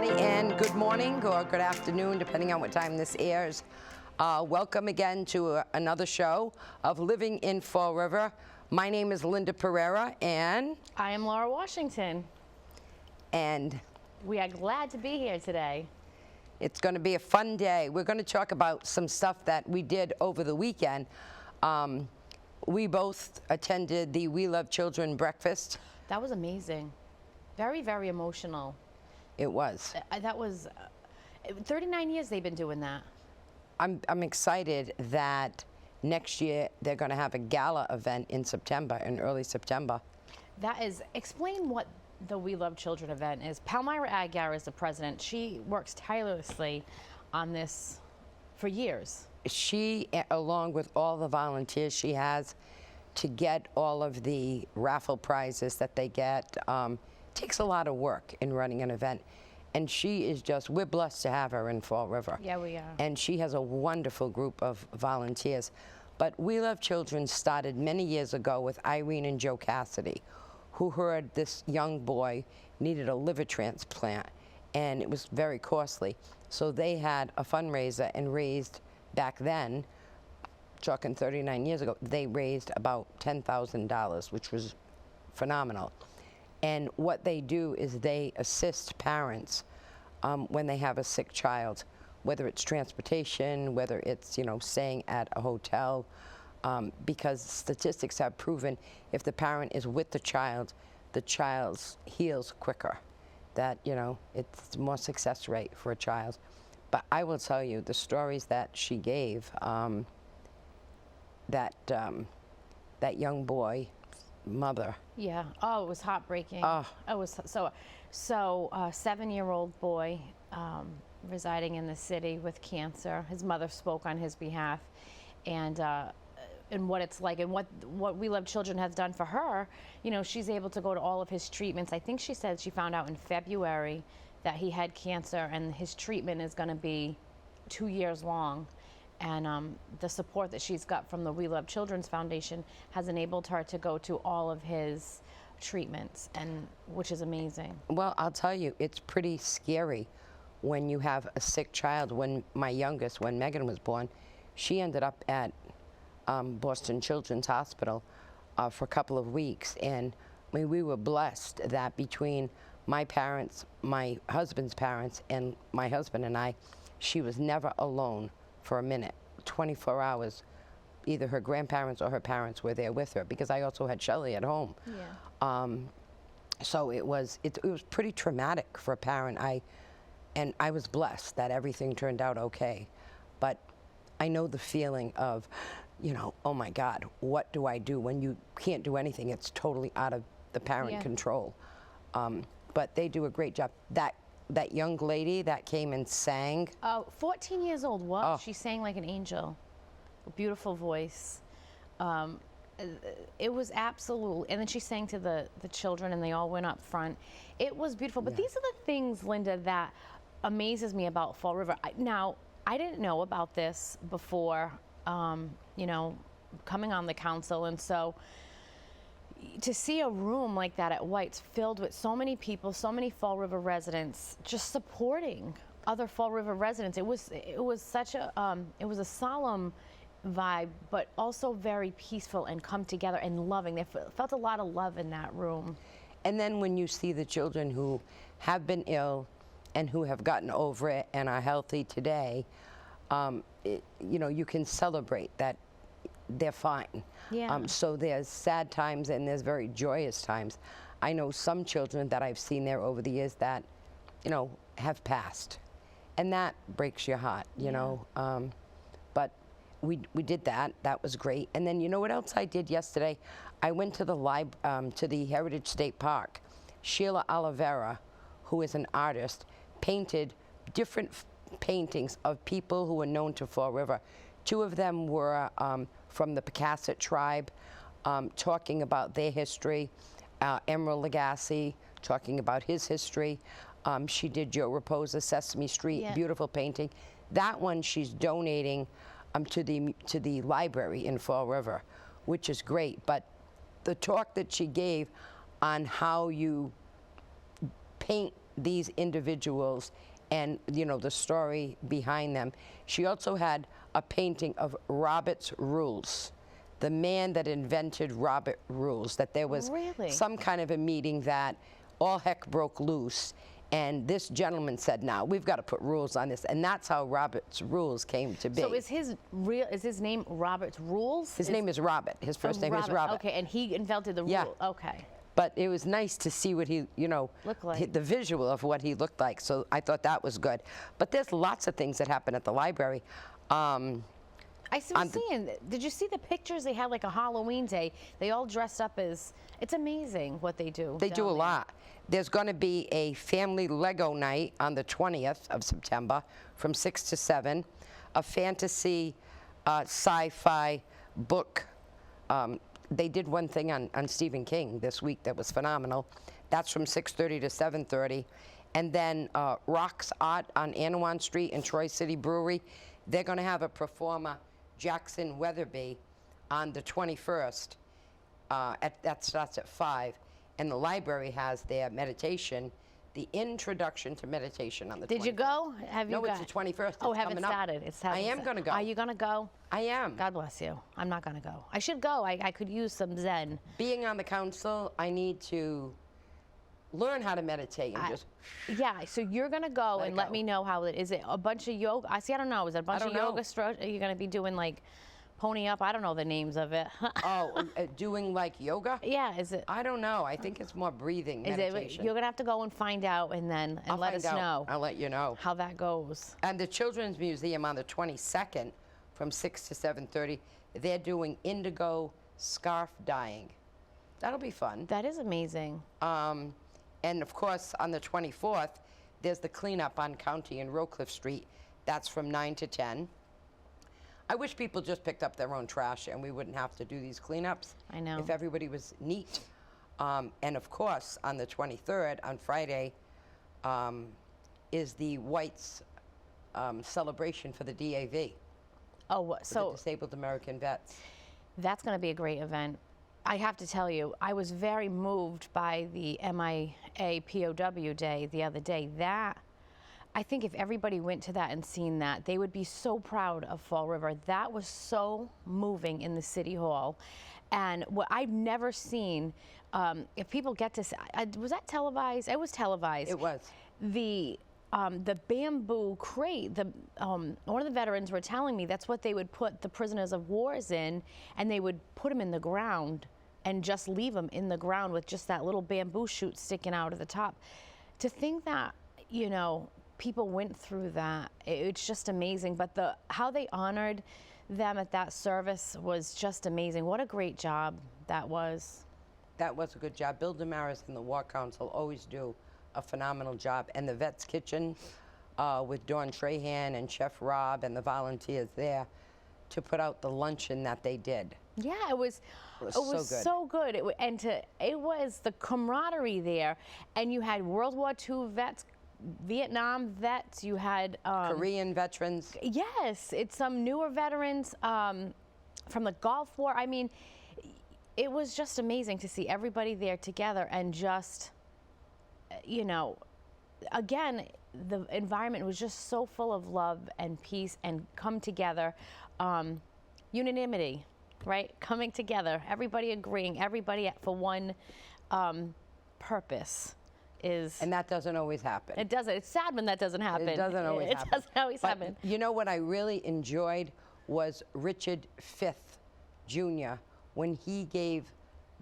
everybody, and good morning or good afternoon, depending on what time this airs. Welcome again to another show of Living in Fall River. My name is Linda Pereira, and I am Laura Washington. And we are glad to be here today. It's going to be a fun day. We're going to talk about some stuff that we did over the weekend. We both attended the We Love Children breakfast. That was amazing. Very, very emotional. It was. That was 39 years they've been doing that. I'm excited that next year they're going to have a gala event in September, in early September. That is, explain what the We Love Children event is. Palmyra Aguirre is the president. She works tirelessly on this for years. She, along with all the volunteers she has to get all of the raffle prizes that they get, takes a lot of work in running an event. And she is just, we're blessed to have her in Fall River. Yeah, we are. And she has a wonderful group of volunteers. But We Love Children started many years ago with Irene and Joe Cassidy, who heard this young boy needed a liver transplant, and it was very costly. So they had a fundraiser and raised, back then, talking 39 years ago, they raised about $10,000, which was phenomenal. And what they do is they assist parents when they have a sick child, whether it's transportation, whether it's, staying at a hotel, because statistics have proven if the parent is with the child heals quicker. That, it's more success rate for a child. But I will tell you, the stories that she gave, that young boy, mother. Yeah. Oh, it was heartbreaking. Oh. It was so 7-year-old boy residing in the city with cancer. His mother spoke on his behalf, and what it's like, and what We Love Children has done for her. She's able to go to all of his treatments. I think she said she found out in February that he had cancer, and his treatment is going to be 2 years long. And the support that she's got from the We Love Children's Foundation has enabled her to go to all of his treatments, and which is amazing. Well, I'll tell you, it's pretty scary when you have a sick child. When my youngest, when Megan was born, she ended up at Boston Children's Hospital for a couple of weeks. And we were blessed that between my parents, my husband's parents, and my husband and I, she was never alone for a minute. 24 hours, either her grandparents or her parents were there with her, because I also had Shelley at home. Yeah. So it was pretty traumatic for a parent. And I was blessed that everything turned out okay. But I know the feeling of, oh my God, what do I do when you can't do anything? It's totally out of the parent control. But they do a great job. That young lady that came and sang. 14 years old. What? Oh. She sang like an angel. A beautiful voice. It was absolute. And then she sang to the children, and they all went up front. It was beautiful. But these are the things, Linda, that amazes me about Fall River. Now, I didn't know about this before, coming on the council. And so to see a room like that at White's filled with so many people, so many Fall River residents just supporting other Fall River residents, it was such a it was a solemn vibe, but also very peaceful and come together and loving. There felt a lot of love in that room. And then when you see the children who have been ill and who have gotten over it and are healthy today, you can celebrate that they're fine. Yeah. So there's sad times and there's very joyous times. I know some children that I've seen there over the years that, have passed, and that breaks your heart, But we did that. That was great. And then you know what else I did yesterday? I went to the Heritage State Park. Sheila Oliveira, who is an artist, painted different paintings of people who were known to Fall River. 2 of them were from the Pecasset tribe, talking about their history. Emerald Lagasse, talking about his history. She did Joe Raposa's Sesame Street, beautiful painting. That one she's donating to the library in Fall River, which is great. But the talk that she gave on how you paint these individuals and, you know, the story behind them. She also had a painting of Robert's Rules, the man that invented Robert Rules, that there was Really? some kind of a meeting that all heck broke loose. And this gentleman said, "Now we've got to put rules on this," and that's how Robert's Rules came to be. So is his name Robert's Rules? His name is Robert. His first name is Robert. Okay, and he invented the Yeah. rule. Okay. But it was nice to see what he, you know, Looked like. the visual of what he looked like. So I thought that was good. But there's lots of things that happen at the library. I was seeing. Did you see the pictures? They had like a Halloween day. They all dressed up as. It's amazing what they do. They do a down there. lot. There's going to be a family Lego night on the 20th of September from 6 to 7. A fantasy, sci-fi book. They did one thing on Stephen King this week that was phenomenal. That's from 6:30 to 7:30. And then Rocks Art on Anawan Street in Troy City Brewery. They're going to have a performer, Jackson Weatherby, on the 21st. That starts at 5. And the library has their meditation, the introduction to meditation on the 21st. Did you go? Have you No, got? it's the 21st. Oh, It's haven't coming up. started. It's I am going to go. Are you going to go? I am. God bless you. I'm not going to go. I should go. I could use some Zen. Being on the council, I need to learn how to meditate and just. Yeah, so you're going to go Let and it let go. me know how it is. It a bunch of yoga? I see. I don't know. Is it a bunch of don't know. yoga? Are you going to be doing like pony up? I don't know the names of it. Oh, doing like yoga? Yeah, is it? I don't know. I think it's more breathing Is meditation. it? You're gonna have to go and find out, and then I'll let find us out. know I'll let you know. how that goes. And the Children's Museum on the 22nd from 6 to 7:30, they're doing indigo scarf dyeing. That'll be fun. That is amazing. And of course, on the 24th, there's the cleanup on County and Rowcliffe Street. That's from 9 to 10. I wish people just picked up their own trash and we wouldn't have to do these cleanups. I know. If everybody was neat. And of course, on the 23rd, on Friday, is the Whites celebration for the DAV, Oh, for the so Disabled American Vets. that's going to be a great event. I have to tell you, I was very moved by the MIA POW Day the other day. That, I think if everybody went to that and seen that, they would be so proud of Fall River. That was so moving in the City Hall. And what I've never seen, if people get to see, was that televised? It was televised. It was. The bamboo crate, one of the veterans were telling me that's what they would put the prisoners of wars in, and they would put them in the ground and just leave them in the ground with just that little bamboo shoot sticking out of the top. To think that, you know, people went through that, it's just amazing. But how they honored them at that service was just amazing. What a great job that was. That was a good job. Bill Damaris and the War Council always do a phenomenal job. And the Vets Kitchen with Dawn Trahan and Chef Rob and the volunteers there to put out the luncheon that they did. Yeah, it was so good. so good. It was the camaraderie there. And you had World War II vets, Vietnam vets, you had Korean veterans. yes, it's some newer veterans from the Gulf War. I mean, it was just amazing to see everybody there together and just, you know, again, the environment was just so full of love and peace and come together. Unanimity, right? Coming together, everybody agreeing, everybody for one purpose. And that doesn't always happen. It doesn't. It's sad when that doesn't happen. It doesn't always It happen. doesn't always But happen. you know what I really enjoyed was Richard Fifth Jr. when he gave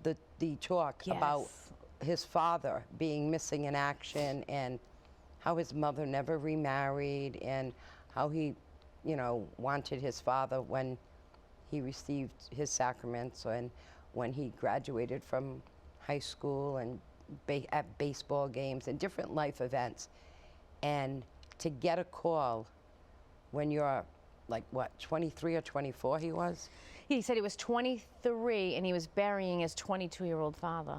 the talk about Yes. his father being missing in action and how his mother never remarried and how he, you know, wanted his father when he received his sacraments and when he graduated from high school and at baseball games and different life events. And to get a call when you're like, what, 23 or 24 he was? He said he was 23 and he was burying his 22-year-old father.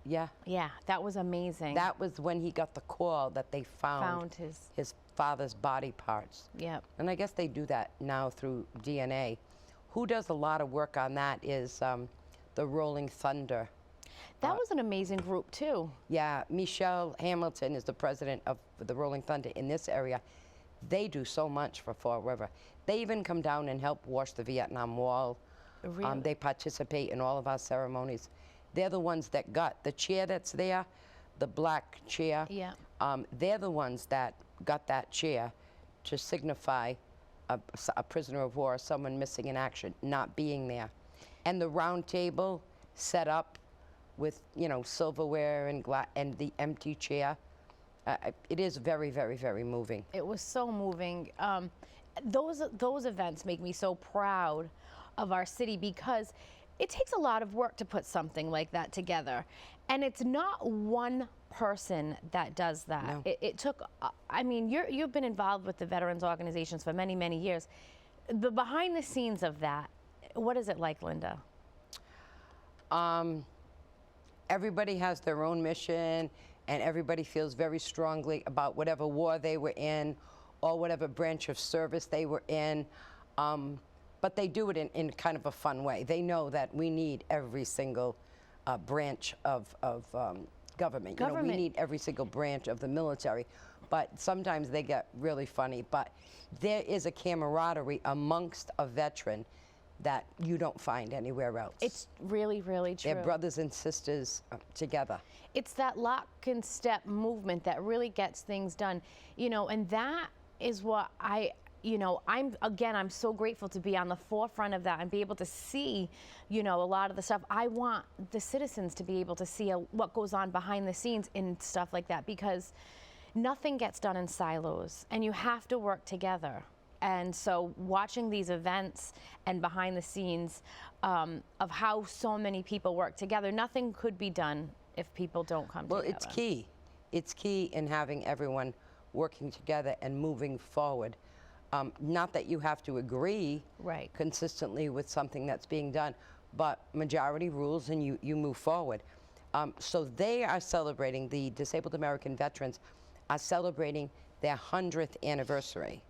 Yeah. Yeah, that was amazing. That was when he got the call that they found his father's body parts. Yep. And I guess they do that now through DNA. Who does a lot of work on that is the Rolling Thunder That was an amazing group too. Yeah, Michelle Hamilton is the president of the Rolling Thunder in this area. They do so much for Fall River. They even come down and help wash the Vietnam Wall. Really? They participate in all of our ceremonies. They're the ones that got the chair that's there, the black chair. Yeah. They're the ones that got that chair to signify a prisoner of war, someone missing in action, not being there. And the round table set up with, you know, silverware and the empty chair. It is very, very, very moving. It was so moving. Those events make me so proud of our city because it takes a lot of work to put something like that together. And it's not one person that does that. No. It took, I mean, you've been involved with the veterans organizations for many, many years. The behind the scenes of that, what is it like, Linda? Everybody has their own mission, and everybody feels very strongly about whatever war they were in or whatever branch of service they were in. But they do it in kind of a fun way. They know that we need every single branch of government. You know, we need every single branch of the military. But sometimes they get really funny. But there is a camaraderie amongst a veteran that you don't find anywhere else. It's really, really true. They're brothers and sisters together. It's that lock and step movement that really gets things done, you know, and that is what I'm so grateful to be on the forefront of that and be able to see, you know, a lot of the stuff. I want the citizens to be able to see what goes on behind the scenes and stuff like that, because nothing gets done in silos and you have to work together. And so watching these events and behind the scenes of how so many people work together, nothing could be done if people don't come together. Well, it's key. It's key in having everyone working together and moving forward. Not that you have to agree consistently with something that's being done, but majority rules and you move forward. So they are celebrating, the Disabled American Veterans are celebrating their 100th anniversary,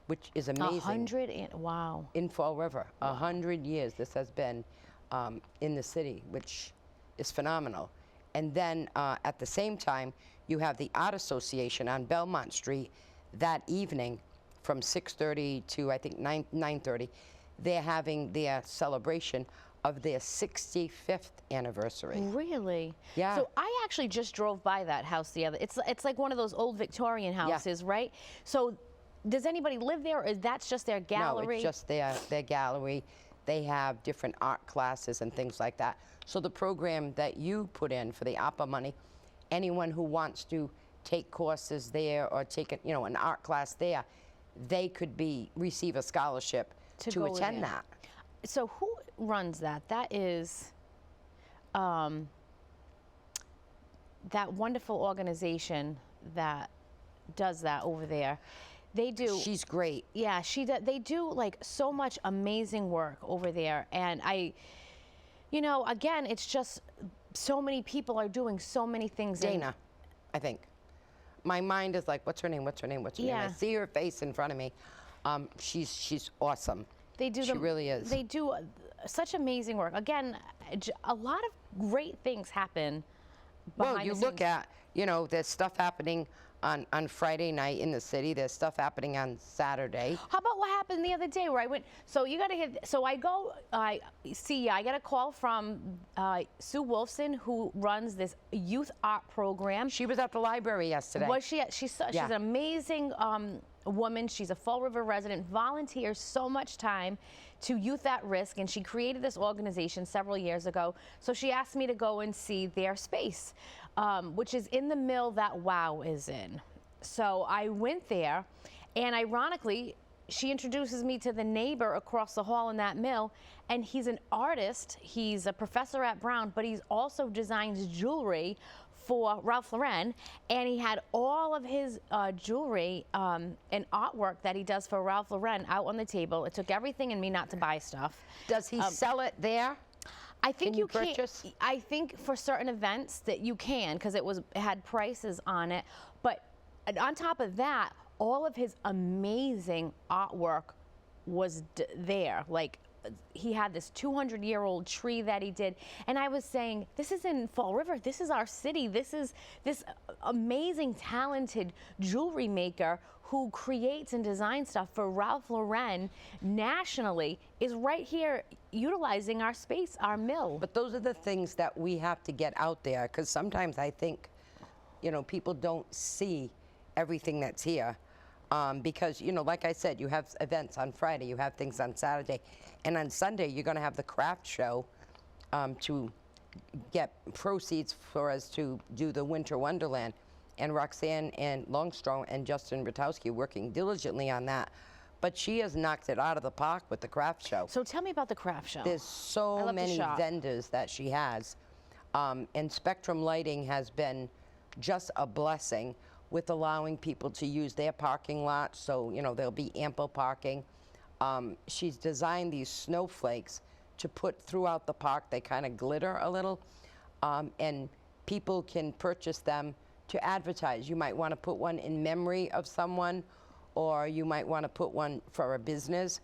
which is amazing. Wow. In Fall River, 100 years this has been in the city, which is phenomenal. And then at the same time, you have the Art Association on Belmont Street that evening from 6:30 to I think 9:30. They're having their celebration of their 65th anniversary. Really? Yeah. So I actually just drove by that house the other. It's like one of those old Victorian houses, right? So does anybody live there, or is that's just their gallery? No, it's just their gallery. They have different art classes and things like that. So the program that you put in for the APA money, anyone who wants to take courses there or take an art class there, they could receive a scholarship to attend that. So who runs that? That is that wonderful organization that does that over there. They do. She's great. Yeah, they do like so much amazing work over there, and again, it's just so many people are doing so many things. Dana, I think. My mind is like, what's her name? What's her name? What's her name? I see her face in front of me. She's awesome. She really is. They do such amazing work. Again, a lot of great things happen behind the scenes. Look at, there's stuff happening on Friday night in the city. There's stuff happening on Saturday. How about what happened the other day where I went, so you got to hit, so I get a call from Sue Wolfson, who runs this youth art program. She was at the library yesterday. Was she? She's an amazing woman. She's a Fall River resident, volunteers so much time to Youth at Risk, and she created this organization several years ago. So she asked me to go and see their space, which is in the mill that WOW is in. So I went there, and ironically, she introduces me to the neighbor across the hall in that mill, and he's an artist. He's a professor at Brown, but he also designs jewelry for Ralph Lauren, and he had all of his jewelry and artwork that he does for Ralph Lauren out on the table. It took everything in me not to buy stuff. Does he sell it there? I think you can purchase? I think for certain events that you can, because it had prices on it. But on top of that, all of his amazing artwork was there. Like he had this 200-year-old tree that he did. And I was saying, this is in Fall River. This is our city. This is this amazing, talented jewelry maker who creates and designs stuff for Ralph Lauren nationally is right here utilizing our space, our mill. But those are the things that we have to get out there, because sometimes I think, you know, people don't see everything that's here. Because, you know, like I said, you have events on Friday, you have things on Saturday, and on Sunday you're going to have the craft show to get proceeds for us to do the Winter Wonderland. And Roxanne and Longstrom and Justin Ratowski working diligently on that. But she has knocked it out of the park with the craft show. So tell me about the craft show. There's so many vendors that she has. And Spectrum Lighting has been just a blessing with allowing people to use their parking lot. So, you know, there'll be ample parking. She's designed these snowflakes to put throughout the park. They kind of glitter a little. And people can purchase them to advertise. You might want to put one in memory of someone, or you might want to put one for a business.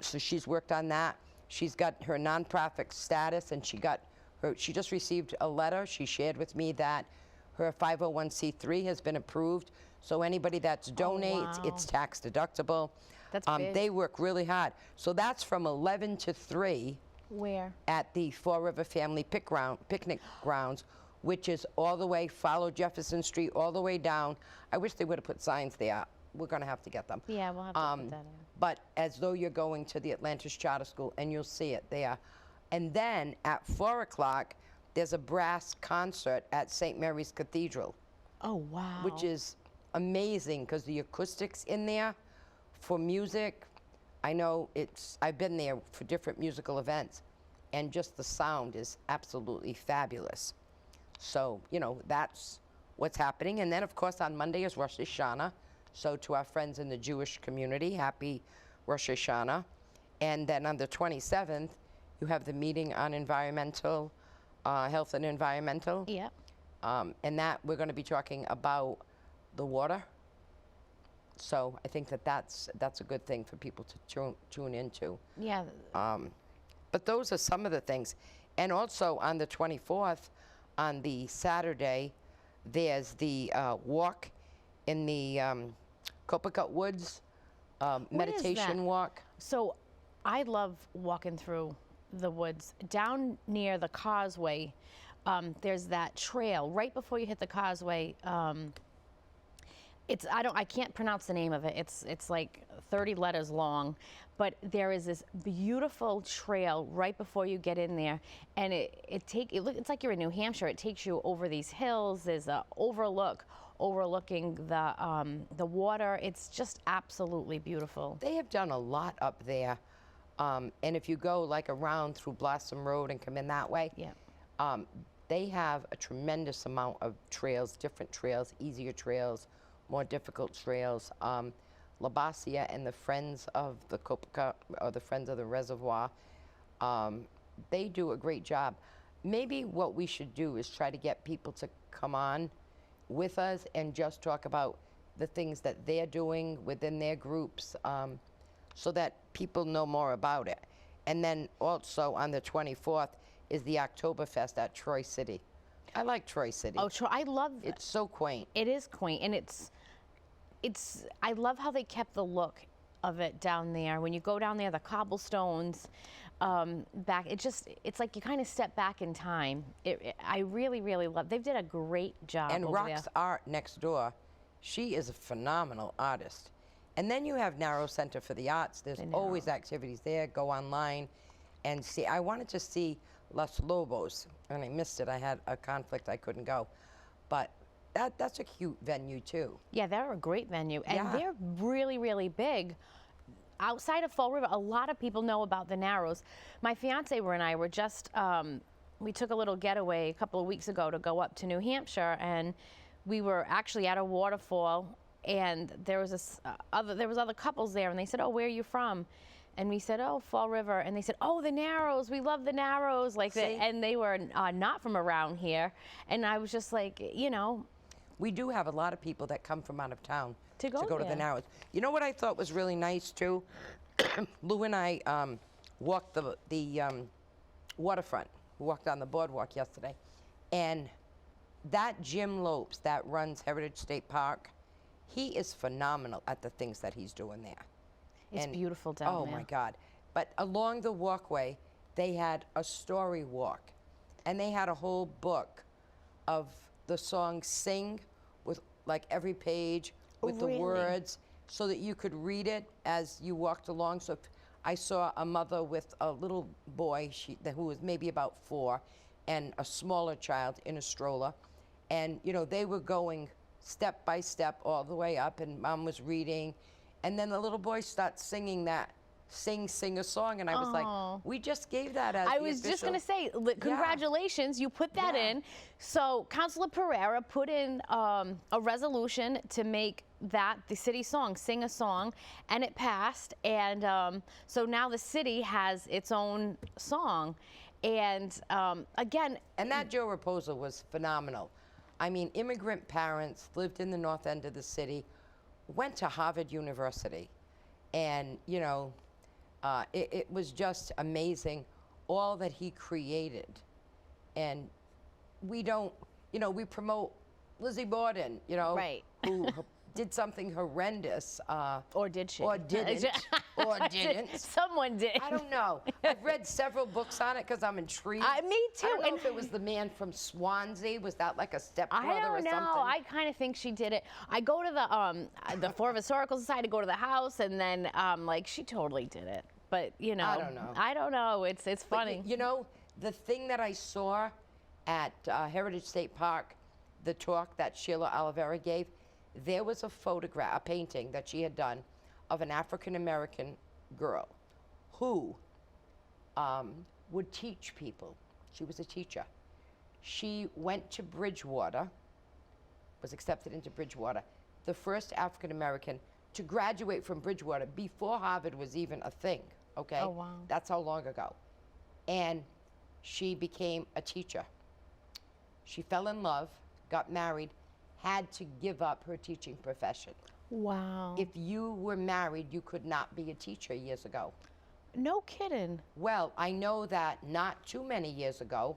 So she's worked on that. She's got her nonprofit status, and she just received a letter. She shared with me that her 501c3 has been approved. So anybody that donates, it's tax deductible. That's big. They work really hard. So that's from 11 to 3. Where? At the Fall River Family Picnic Grounds, which is all the way, follow Jefferson Street all the way down. I wish they would have put signs there. We're going to have to get them. Yeah, we'll have to put that in. But as though you're going to the Atlantis Charter School, and you'll see it there. And then at 4 o'clock, there's a brass concert at St. Mary's Cathedral. Oh, wow. Which is amazing, because the acoustics in there for music, I know I've been there for different musical events, and just the sound is absolutely fabulous. So, you know, that's what's happening. And then, of course, on Monday is Rosh Hashanah. So to our friends in the Jewish community, happy Rosh Hashanah. And then on the 27th, you have the meeting on environmental, health and environmental. Yep. And that we're going to be talking about the water. So I think that's a good thing for people to tune into. Yeah. But those are some of the things. And also on the 24th, on the Saturday, there's the walk in the Copacabana Woods, meditation walk. So I love walking through the woods. Down near the causeway, there's that trail right before you hit the causeway. I can't pronounce the name of it. It's like 30 letters long, but there is this beautiful trail right before you get in there, and it's like you're in New Hampshire. It takes you over these hills. There's a overlooking the water. It's just absolutely beautiful. They have done a lot up there, and if you go like around through Blossom Road and come in that way, yeah. They have a tremendous amount of trails, different trails, easier trails, more difficult trails. Labasia and the Friends of the Copacabana, or the Friends of the Reservoir, they do a great job. Maybe what we should do is try to get people to come on with us and just talk about the things that they're doing within their groups, so that people know more about it. And then also on the 24th is the Oktoberfest at Troy City. I like Troy City. Oh, Troy, I love it. It's so quaint. It is quaint, and I love how they kept the look of it down there. When you go down there, the cobblestones back, it's like you kind of step back in time. I really, really love. They did a great job. And over Rock's there. Art next door, she is a phenomenal artist. And then you have Narrow Center for the Arts. There's always activities there. Go online and see. I wanted to see Los Lobos, and I missed it. I had a conflict. I couldn't go. But that's a cute venue, too. Yeah, they're a great venue. And Yeah. they're really, really big. Outside of Fall River, a lot of people know about the Narrows. My fiance and I were just, we took a little getaway a couple of weeks ago to go up to New Hampshire, and we were actually at a waterfall, and there was other couples there, and they said, "Oh, where are you from?" And we said, "Oh, Fall River." And they said, "Oh, the Narrows, we love the Narrows." Like that, and they were not from around here. And I was just like, you know. We do have a lot of people that come from out of town to go to the Narrows. You know what I thought was really nice, too? Lou and I walked the waterfront. We walked on the boardwalk yesterday, and that Jim Lopes that runs Heritage State Park, he is phenomenal at the things that he's doing there. It's beautiful down there. Oh my God. But along the walkway, they had a story walk, and they had a whole book of the song Sing, with like every page with the Really? words, so that you could read it as you walked along. So if I saw a mother with a little boy who was maybe about 4, and a smaller child in a stroller, and they were going step by step all the way up, and mom was reading, and then the little boy starts singing that sing a song, and I was like, we just gave that as I the was just official- going to say, congratulations, you put that Yeah. in. So Councilor Pereira put in a resolution to make that the city song, Sing a Song, and it passed. And so now the city has its own song. And again, And that Joe Raposa was phenomenal. I mean, immigrant parents, lived in the north end of the city, went to Harvard University, and it was just amazing, all that he created. And we don't, we promote Lizzie Borden, Right. who did something horrendous. or did she? Or didn't. Or didn't. Someone did. I don't know. I've read several books on it because I'm intrigued. Me too. I don't know And if it was the man from Swansea. Was that like a stepbrother I or don't know. something? I kind of think she did it. I go to the Florida Historical Society, go to the house, and then like she totally did it. But I don't know. I don't know. It's But funny. the thing that I saw at Heritage State Park, the talk that Sheila Oliveira gave, there was a photograph, a painting that she had done of an African-American girl who would teach people. She was a teacher. She went to Bridgewater, was accepted into Bridgewater, the first African-American to graduate from Bridgewater before Harvard was even a thing, okay? Oh, wow. That's how long ago. And she became a teacher. She fell in love, got married, had to give up her teaching profession. Wow. If you were married, you could not be a teacher years ago. No kidding. Well, I know that not too many years ago,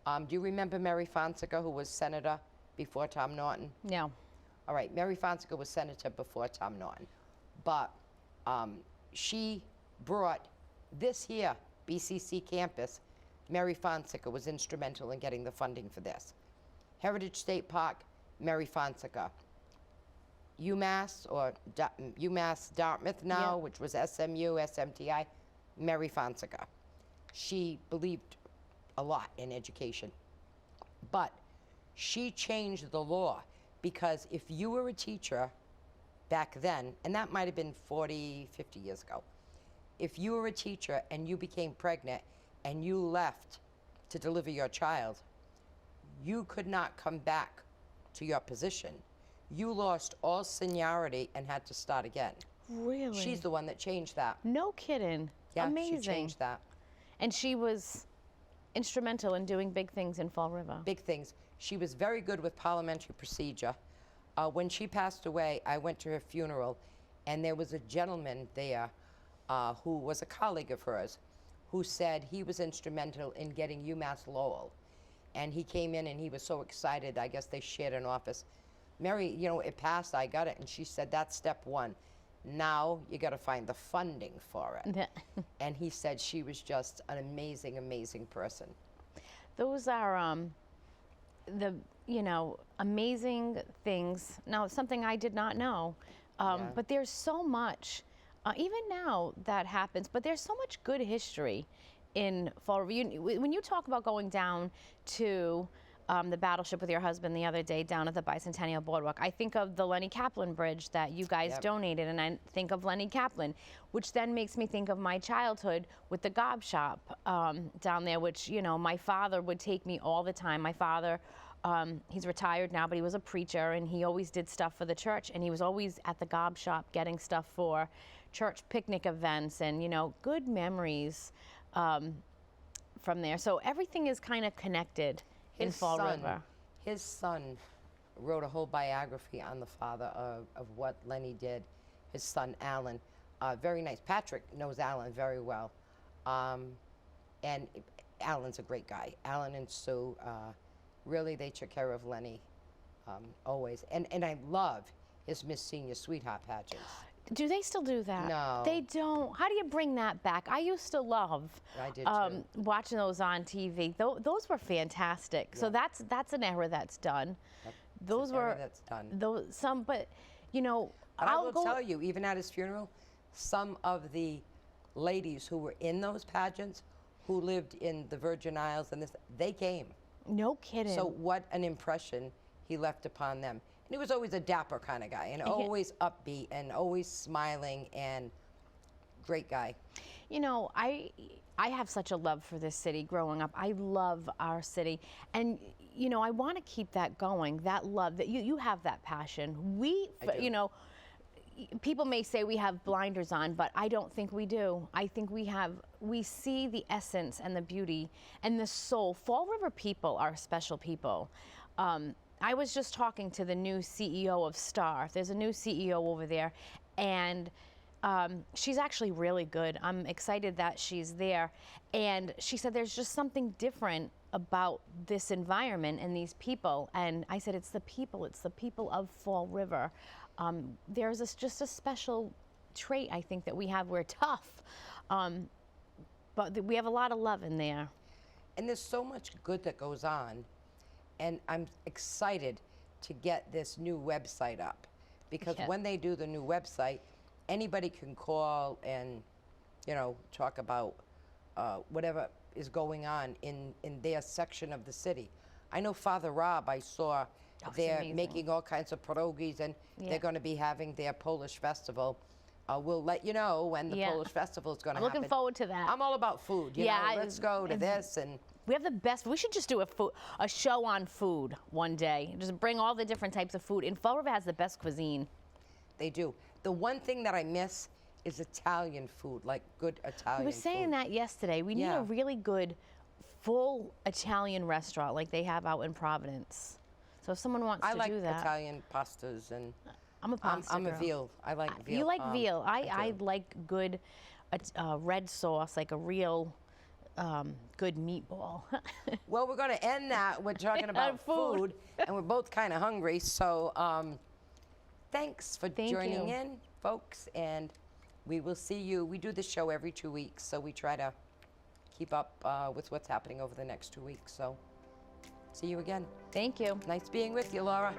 do you remember Mary Fonseca, who was senator before Tom Norton? No. All right, Mary Fonseca was senator before Tom Norton, but she brought this here, BCC campus. Mary Fonseca was instrumental in getting the funding for this. Heritage State Park, Mary Fonseca. UMass, or UMass Dartmouth now, Yeah. which was SMU, SMTI, Mary Fonseca. She believed a lot in education, but she changed the law, because if you were a teacher back then, and that might have been 40, 50 years ago, if you were a teacher and you became pregnant and you left to deliver your child, you could not come back to your position. You lost all seniority and had to start again. Really? She's the one that changed that. No kidding. Yeah, Amazing. she changed that. And she was instrumental in doing big things in Fall River. Big things. She was very good with parliamentary procedure. When she passed away, I went to her funeral, and there was a gentleman there who was a colleague of hers, who said he was instrumental in getting UMass Lowell. And he came in and he was so excited. I guess they shared an office. Mary, it passed, I got it. And she said, that's step one. Now you got to find the funding for it. And he said she was just an amazing, amazing person. Those are the amazing things. Now, something I did not know, Yeah. but there's so much, even now that happens. But there's so much good history in Fall River. When you talk about going down to the battleship with your husband the other day down at the Bicentennial Boardwalk, I think of the Lenny Kaplan Bridge that you guys Yep. donated, and I think of Lenny Kaplan, which then makes me think of my childhood with the gob shop down there, which, my father would take me all the time. My father, he's retired now, but he was a preacher, and he always did stuff for the church, and he was always at the gob shop getting stuff for church picnic events, and, good memories from there. So everything is kind of connected in Fall River. His son wrote a whole biography on the father of what Lenny did. His son, Alan, very nice. Patrick knows Alan very well. And Alan's a great guy. Alan and Sue, really, they took care of Lenny always. And I love his Miss Senior Sweetheart pageants. Do they still do that? No. They don't. How do you bring that back? I used to love I did too. watching those on TV. Those were fantastic. So that's an era that's done. Those were that's done. But you know, But I will tell you, even at his funeral, some of the ladies who were in those pageants, who lived in the Virgin Isles and this, they came. No kidding. So what an impression he left upon them. And he was always a dapper kind of guy, and always upbeat, and always smiling, and great guy. You know, I have such a love for this city growing up. I love our city. And, you know, I want to keep that going, that love, that you have that passion. You know, people may say we have blinders on, but I don't think we do. I think we see the essence and the beauty and the soul. Fall River people are special people. I was just talking to the new CEO of Star. There's a new CEO over there, and she's actually really good. I'm excited that she's there. And she said there's just something different about this environment and these people. And I said, it's the people of Fall River. There's just a special trait, I think, that we have. We're tough, but we have a lot of love in there. And there's so much good that goes on. And I'm excited to get this new website up, because when they do the new website, anybody can call and, you know, talk about whatever is going on in their section of the city. I know Father Rob, I saw they're making all kinds of pierogies, and they're going to be having their Polish festival. We'll let you know when the Polish festival is going to happen. Looking forward to that. I'm all about food. You know, let's go to this. And we have the best. We should just do a show on food one day. Just bring all the different types of food. And Fall River has the best cuisine. They do. The one thing that I miss is Italian food, like good Italian food. We were saying that yesterday. We need a really good, full Italian restaurant like they have out in Providence. So if someone wants to do that. I like Italian pastas, and I'm a pasta I'm girl. a veal. I like veal. You like veal. I like good red sauce, like a real good meatball. Well, we're going to end that. We're talking about food, and we're both kind of hungry. So thanks for joining in, folks, and we will see you. We do this show every 2 weeks, so we try to keep up with what's happening over the next 2 weeks. So see you again. Thank you. Nice being with you, Laura.